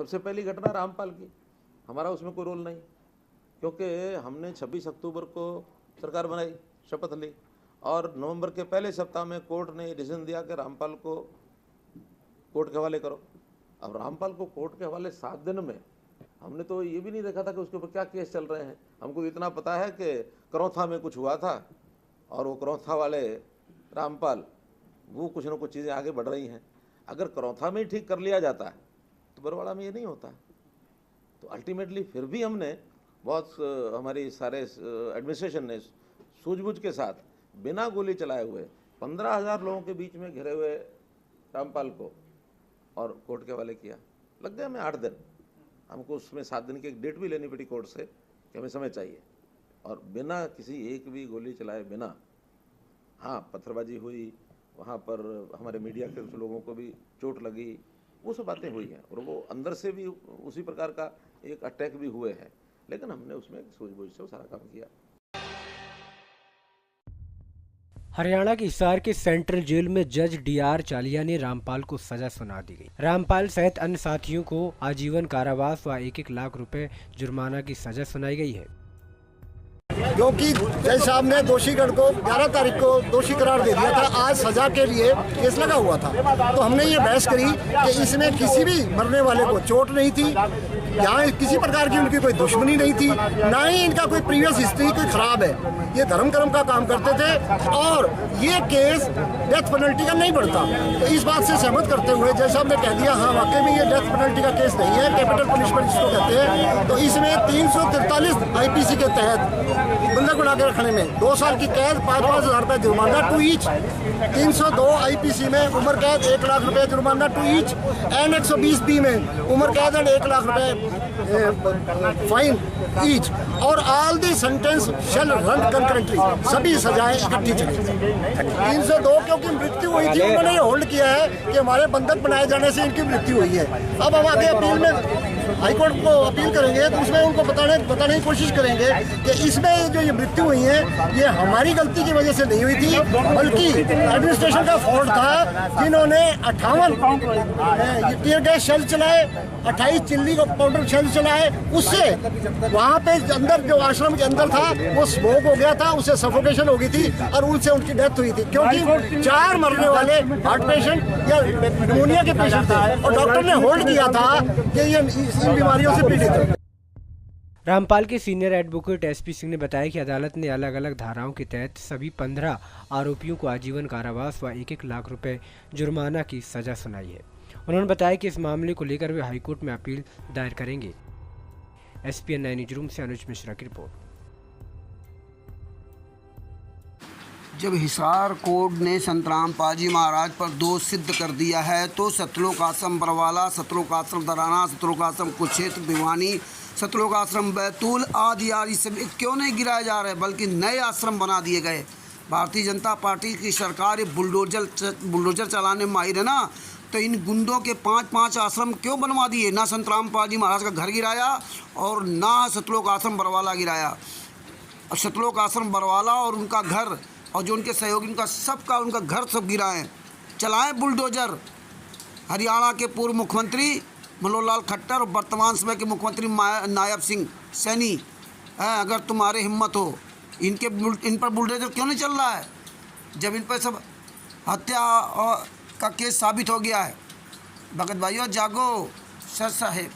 सबसे पहली घटना रामपाल की, हमारा उसमें कोई रोल नहीं, क्योंकि हमने 26 अक्टूबर को सरकार बनाई, शपथ ली, और नवंबर के पहले सप्ताह में कोर्ट ने डिसीजन दिया कि रामपाल को कोर्ट के हवाले करो। अब रामपाल को कोर्ट के हवाले 7 दिन में, हमने तो ये भी नहीं देखा था कि उसके ऊपर क्या केस चल रहे हैं। हमको इतना पता है कि करौथा में कुछ हुआ था, और वो करौथा वाले रामपाल, वो कुछ ना कुछ चीज़ें आगे बढ़ रही हैं। अगर करौथा में ही ठीक कर लिया जाता है तो बरवाड़ा में ये नहीं होता। तो अल्टीमेटली फिर भी हमने बहुत हमारी सारे एडमिनिस्ट्रेशन ने सूझबूझ के साथ बिना गोली चलाए हुए 15,000 लोगों के बीच में घिरे हुए रामपाल को और कोर्ट के हवाले किया। लग गए हमें 8 दिन। हमको उसमें 7 दिन की एक डेट भी लेनी पड़ी कोर्ट से कि हमें समय चाहिए, और बिना किसी एक भी गोली चलाए बिना। हाँ, पत्थरबाजी हुई, वहाँ पर हमारे मीडिया के कुछ लोगों को भी चोट लगी, वो सब बातें हुई हैं, और वो अंदर से भी उसी प्रकार का एक अटैक भी हुए हैं, लेकिन हमने उसमें सूझबूझ से वो सारा काम किया। हरियाणा के हिसार के सेंट्रल जेल में जज DR चालिया ने रामपाल को सजा सुना दी गई। रामपाल सहित अन्य साथियों को आजीवन कारावास व 1-1 लाख रुपए जुर्माना की सजा सुनाई गई है, क्योंकि जज साहब ने दोषीगण को 11 तारीख को दोषी करार दे दिया था। आज सजा के लिए केस लगा हुआ था, तो हमने ये बहस करी कि इसमें किसी भी मरने वाले को चोट नहीं थी, यहाँ किसी प्रकार की उनकी कोई दुश्मनी नहीं थी, ना ही इनका कोई प्रीवियस हिस्ट्री कोई खराब है। ये धर्म कर्म का काम करते थे, और ये केस डेथ पेनल्टी का नहीं बढ़ता। तो इस बात से सहमत करते हुए जज साहब ने कह दिया, हाँ वाकई में ये डेथ पेनल्टी का केस नहीं है, कैपिटल पनिशमेंट जिसको कहते हैं। तो इसमें 343 IPC के तहत बंधक बना के रखने में 2 साल की कैद, 5-5 हज़ार रुपये जुर्माना टू ईच। 302 IPC में उम्र कैद 1 लाख रुपए जुर्माना टू ईच। एंड 120B में उम्र कैद एंड 1 लाख रुपए फाइन ईच। और all the sentence shall run concurrently, सभी सजाएं इकट्ठी चली। 302 क्योंकि मृत्यु हुई थी, उन्होंने ये होल्ड किया है कि हमारे बंधक बनाए जाने से इनकी मृत्यु हुई है। अब हम आगे अपील में हाईकोर्ट को अपील करेंगे, तो उसमें उनको बताने की कोशिश करेंगे कि इसमें जो ये मृत्यु हुई है ये हमारी गलती की वजह से नहीं हुई थी, बल्कि एडमिनिस्ट्रेशन का फॉल्ट था, जिन्होंने 58 टीयर गैस शेल चलाए, 28 चिल्ली पाउडर शेल चलाए। उससे वहाँ पे अंदर जो आश्रम के अंदर था वो स्मोक हो गया था, उससे सफोकेशन हो गई थी, और उनसे उनकी डेथ हुई थी, क्योंकि 4 मरने वाले हार्ट पेशेंट या निमोनिया के पेशेंट थे, और डॉक्टर ने होल्ड किया था कि ये इन बीमारियों से पीड़ित है। रामपाल के सीनियर एडवोकेट SP सिंह ने बताया कि अदालत ने अलग अलग धाराओं के तहत सभी 15 आरोपियों को आजीवन कारावास व 1-1 लाख रुपए जुर्माना की सजा सुनाई है। उन्होंने बताया कि इस मामले को लेकर वे हाईकोर्ट में अपील दायर करेंगे। SPN 9 न्यूज़ रूम से अनुज मिश्रा की रिपोर्ट। जब हिसार कोर्ट ने संत रामपाल जी महाराज पर दोष सिद्ध कर दिया है, तो सतलोक आश्रम बरवाला, सतलोक आश्रम दराना, सतलोक आश्रम कुरुक्षेत्र भिवानी, सतलोक आश्रम बैतूल आदि सब क्यों नहीं गिराए जा रहे, बल्कि नए आश्रम बना दिए गए। भारतीय जनता पार्टी की सरकार बुलडोजर चलाने में माहिर है ना, तो इन गुंडों के 5-5 आश्रम क्यों बनवा दिए? ना संत रामपाल जी महाराज का घर गिराया और ना सतलोक आश्रम बरवाला गिराया। और सतलोक आश्रम बरवाला और उनका घर और जो उनके सहयोगी उनका घर सब गिराएं, चलाएं बुलडोजर। हरियाणा के पूर्व मुख्यमंत्री मनोहर लाल खट्टर और वर्तमान समय के मुख्यमंत्री नायब सिंह सैनी हैं, अगर तुम्हारे हिम्मत हो, इन पर बुलडोजर क्यों नहीं चल रहा है, जब इन पर सब हत्या का केस साबित हो गया है? भगत भाइयों जागो, सर साहेब।